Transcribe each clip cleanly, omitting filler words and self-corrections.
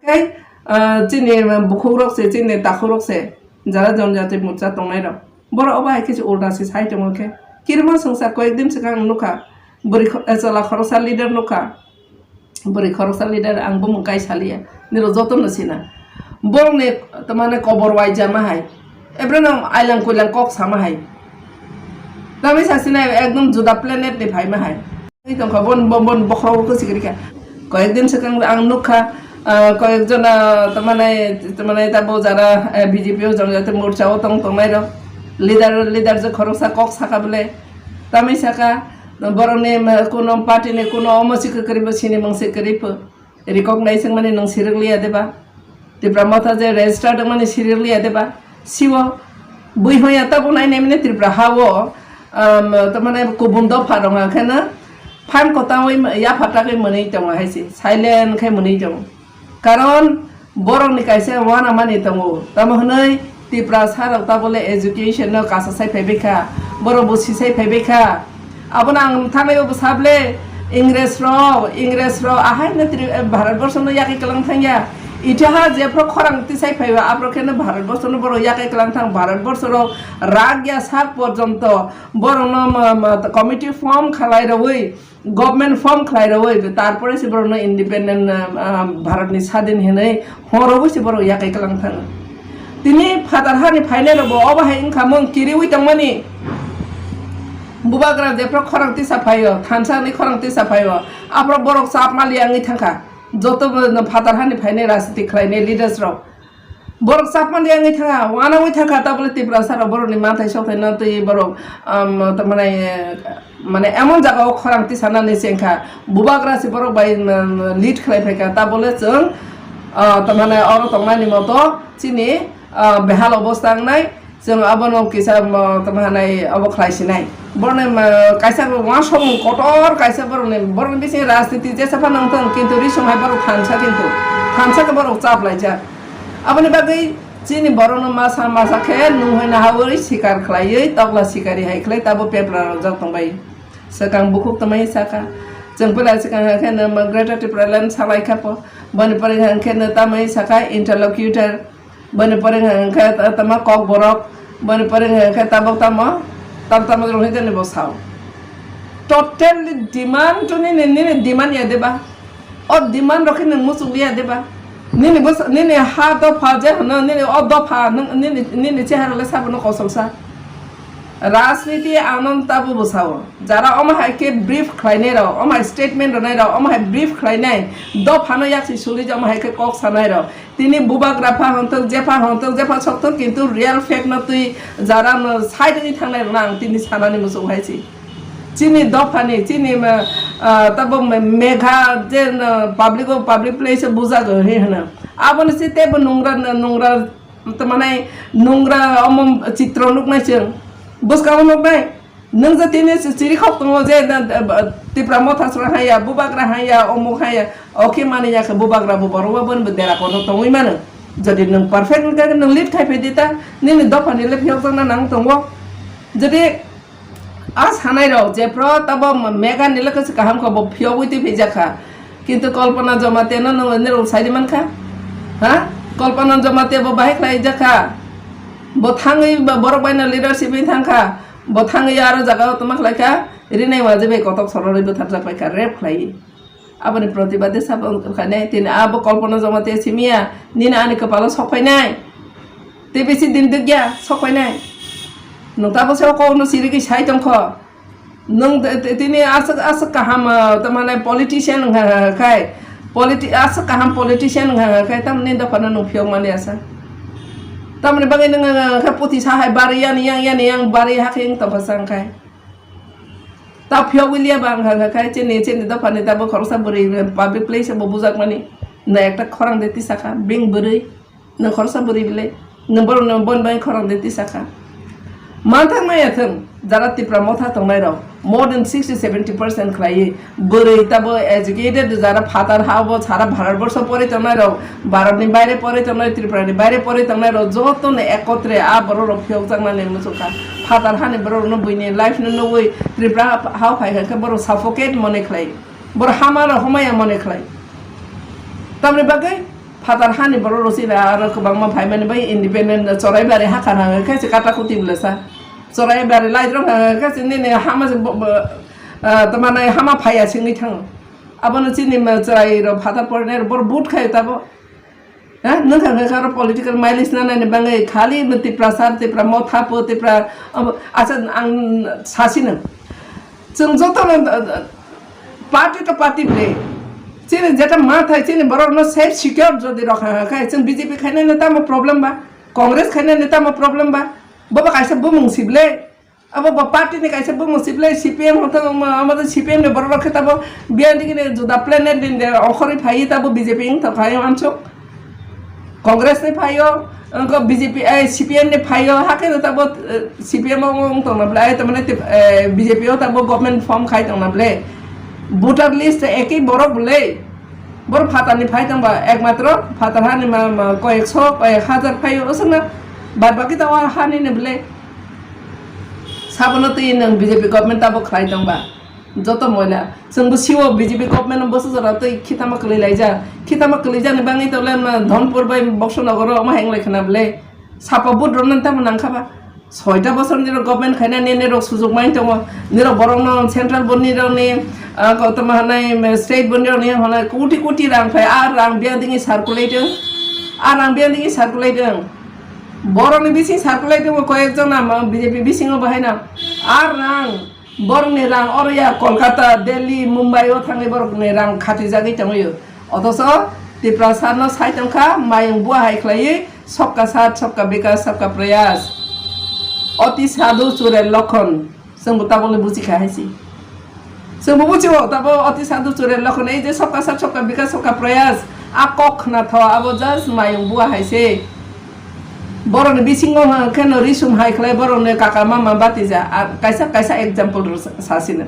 cái chini bukhurokse chini takhurokse jara jonjati mutsa tongnai rok boro obai kichu ulta si sai tong ke kirma songsa koekdim sekang nuka buri chala khorosa leader nuka buri khorosa leader ang bum kai salia niro joton nasina borong ne tamane kobor wai jama hai ebranam ailang kuilang kok sama hai tami sasina ekdom juda planet ni bhai ma hai ei tong bon bon bokhro ko sikrika koekdim sekang ang nuka কয়েকজন মানে তাবো যারা বিজেপিও জনজাতি মোর্চাও tongnai rok leader যে খরচা cock সাকা বলে তামি সাকা বরনে কোনো party ne কোনো অমসিক করিব সিনি মংসে করিব রিকগনাইজিং মানে নং সিরলিয়া দেবা ত্রিপুরা মথা যে রেজিস্টার্ড মানে সিরলিয়া দেবা সিও বুই হইয়া তাবো নাই নেমনে ত্রিপুরা হাও মানে কুবুন্দ ফারং খানা ফান কথা ওই ইয়া ফাটাকে মনেই দङ হাইছে সাইলেন্ট খাই মনেই দङ কারণ বরংনি কাইছে ওয়ানা মানি দङ তামহनै ত্রিপুরা সারাव তাবলে এডুকেশন ন কাसा সাই ফাইবেखा बर' बुसि साइ फाइबेखा आबोन आं थानायबो साबले इंग्रेज रो आहाय न भारतवर्ष न याके कलां थांया इटाहा जेफ्रो खरांति साइ फाइबा आप्रखेन भारतवर्ष न बर' याके कलां थां भारतवर्ष रो राज्य साक पर्यंत बर' न कमिटी फर्म खालाय रवै गवर्नमेंट फर्म खालाय रवै तारपरे से बर' न इंडिपेंडेंट भारतनि स्वाधीन हेनै हरबो से बर' याके कलां थां तिनि फादारहानि फाइनेल बो अबाहाय इंखामों किरिवि तंमानि बुबाग्रा जेफ्रो खरांति साफायो थानसानि खरांति साफायो आप्रो बरक साप मालियांगि थांखा जत फादारहानि फाइने राजनीति खालायनाय लिडार्स रो बरक साप मालियांगि थांखा वानावि थांखा ताबले ত্রিপুরা सारा बरनि माथाय सौथायना तै बरक माने एमन जागाव खरांति सानानि सेंखा बुबाग्रा से बरक बाय लिड खालायफायखा ताबले जों तमाने अरो तंनानि मतो चिनि बेहाल अवस्था नाय जों आबनो किसा तमाने अब खालायसिनाय बरने कायसा वा सम कटर कायसा बरने बेसे राजनीति जेसाफा नंथों किन्तु रिसमहाय बर थानसा किन्तु थानसाखौ बर चापलायजा आबनि बागै चिनि बरनो मासा खे नुहैना हावै सिकार खालायै तगला सिकारी हायख्लाय ताबो पेपर जातंबाय सकां बुखुक तमाय साका जों पला सकां खेन ग्रेटर त्रिपुरा लैंड सालायखापो बने परे खेन तमाय साका इंटरलॉक्यूटर बने परे खे तमा कक बरक बने परे खे ताबो तमा तब रोहि जने बसाओ टोटली डिमांड तो ने डिमांड या देबा और डिमांड रखे न मुसु लिया देबा ने बस ने हा दफा जे न ने अ दफा ने चेहराले साबनो कसलसा राजनीति आनंद ताबो बसाओ जारा अमाहाय के ब्रीफ खाइने र अमाहाय स्टेटमेंट रनाय र अमाहाय ब्रीफ खाइनाय दफा न यासि सुलि जमाहाय के कक सानाय र तिनी बुबाग्राफा हंतक जेफा सकथक किन्तु रियल फेक न तुई जारा साइडनि थांनाय र आं तिनी सानानि मुसौ हायसि चिनि दफानि चिनि तब मेघा जे पब्लिक प्लेस बुजा गहे हन आबन से तेब नोंग्रा तमाने नोंग्रा अम चित्र नुकनाय जों बुसकाव नुकनाय नों जे तिनि सिरि खप दङ जे त्रिपुरा मथासरा हाया बुबाग्रा हाया अमुक हाया ओके माने याखौ बुबाग्रा बरवा बनबो देराखौ दङै मानो जदि नों परफेक्ट नों लिड खायफै दिता निनि दफानि लेफियाव जाना नां दङ जदि आज हानाय र जेफ्रो तब मेगा निलकस काहाम खब फियवैति फिजाखा किन्तु कल्पना जमाते न नों साइदिमानखा हा कल्पना जमाते बो बाहाय खाय जाखा बथाङै बरक बायना लिडारशिप थांखा बथाङै आरो जागा तमाख लायखा रिनाय वाजबे कतक सररै बथारजा पाइखा रेप खाय आबनि प्रतिबादे साबन खाने तिन आब कल्पना जमाते सिमिया निना आनि कपाल सफायनाय ते बेसि दिन दुगिया सफायनाय नोंताबो सेव कोनो सिरिगि साइ दंख नों तिनि आस काहाम तमाने पॉलिटिशियन खाय आस काहाम पॉलिटिशियन खाय तमने दफाना नु फियौ माने आसा तमने बागै नों खपति साहाय बारियान yang bari haking तफासां खाय ता फियौ विलिया बां खाय चेने दफाने ताबो खरसा बरै पब्लिक प्लेस बो बुजाक माने न एकटा खरां देति साखा बिं बरै न खरसा बरै बिले न बर न बन बाय खरां देति साखा मानथां मायाथों जारा त्रिपुरा मथा तंनाय र मोर देन 60-70% खालायै बोरै ताबो एजुकेटेड जारा फादार हाबो सारा भारतवर्ष परे तंनाय र भारतनि बायरे परे तंनाय त्रिपुरानि बायरे परे तंनाय र जतन एकत्रे आ बर र फियौ जांनानै मुसुखा फादार हानि बर न बुइनि लाइफ न नवै त्रिपुरा हाव फायखा बर सफोकेट मने खालाय बर हामा र हमाया मने खालाय तमरे बागै Patal hani boro rosina aro kebang ma phai mani bai independent chorai bare ha khana khaise kata kuti blesa chorai bare lai drong khaise ne hama se tamana hama phai asing ni thang abona chini ma chorai ro Patal porne bor boot khai tabo ha nang khara political mileage na ne bangai khali mati prasar te pra motha po te pra acha ang sasin chung joto party to party play Chini jeta mathai chini borok no safe secure jodi rakha khai chung BJP khaina neta ma problem ba Congress khaina neta ma problem ba baba kaisa bumung sible abo ba party ne kaisa bumung sible CPM hoto amader CPM ne borok rakhe tabo bian dikine juda planet din de okhori phai tabo BJP ing to khai ancho Congress ne phayo ko BJP CPM ne phayo hake tabo CPM ong to na blai to mane BJP o tabo government form khai to na blai voter list একই বড় বলে বড় ফাতানি ফাইতাম বা একমাত্র ফাতার হানি কয়েকশো কয়েক হাজার ফাইও ওসব না বাদ বাকি তাও হানি নে বলে সাবনতে নং বিজেপি গভর্নমেন্ট তাবো খাইতাম বা যত ময়লা जोंबो सिओ बिजेपि गभर्नमेन्ट बसो जरातै खितामा कलैजा ने बाङै तले धनपुर बाय बक्सनगर मा हेंगलाय खनाबले सापा बुट रनन ताम नांखाबा 6টা বছর নির গভর্নমেন্ট খাইনা নেনে রক সুযোগ মাই দङ নির বরং সেন্ট্রাল বনি রনি গৌতম হানাই স্টেট বনি রনি হনা কোটি কোটি রাং ফাই আর রাং বিয়াदिङि सार्कुलेटिं बरनि बिसिं सार्कुलेटिं कयेकजन बिजेपि बिसिङाव बाहायना আর রাং বরংनि রাং अरया कलकाता दिल्ली मुम्बाइ ओ थाङै बरंनि रां खाथि जागै दङयो अथच त्रिपुरा सारनो साइतंखा मायं बुआ हायख्लायै सबका साथ सबका विकास सबका प्रयास अति साधु चुरे लखन जोंबो ताबले बुजिखाहायसि जोंबो बुजियो ताबो अति साधु चुरे लखन ए जे सबका साथ सबका विकास सबका प्रयास आ कखना थ आबो जस मायं बुआ हायसे बरनि बिसिङो केन रिसुम हायख्लाय बरनि काका मामा बातिजा कायसा कायसा एग्जाम्पल सासिनो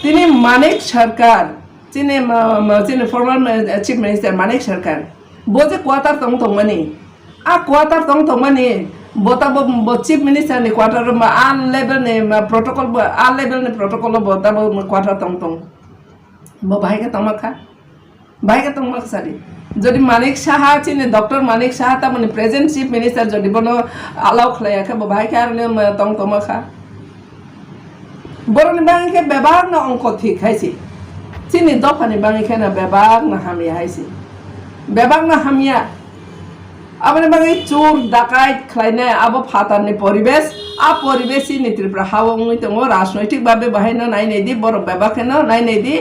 तिनी मानिक सरकार चिने फर्मर चीफ मिनिस्टर मानिक सरकार बोजे क्वार्टर तंग मनी आ क्वार्टर तंग मनी बोताबो चीफ मिनिस्टर नि क्वार्टर मा आन लेवल ने प्रोटोकॉल बोताबो क्वार्टर तंग बो भाइका तंग सारी যদি মানিক সাহা চিনে ডক্টর মানিক সাহা তা মানে প্রেজেন্ট চিফ মিনিস্টার যদি বনো আলাও খলায়াখে বাহাইকে আর তং তমখা বরনি বাংকে ব্যবহার না অঙ্ক ঠিক হাইছি চিনি দফানি বাংকে না ব্যবহার না হামিয়া হাইছি ব্যবহার না হামিয়া আবার বাংকে চোর ডাকাত খলাইনে আবো ফাতারনি পরিবেশ আ পরিবেশই নীতিপ্রা হাওংই দङ রাজনৈতিকভাবে বাহাইনা নাই নেদি বড় ব্যবহারকেন নাই নেদি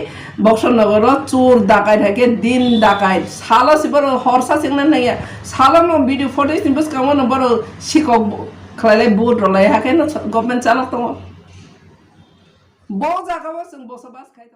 বক্সনগর চোর ডাকাত থাকে দিন ডাকাত সালো সিবর হরসা সিংনা নাইয়া সালো ভিডিও ফটো সিম্বস কামন বড় শিকক খলাইলাই বুট রলাই হাকে গভর্নমেন্ট চালক দङ ব জাগাও जों বসবাস খাইতো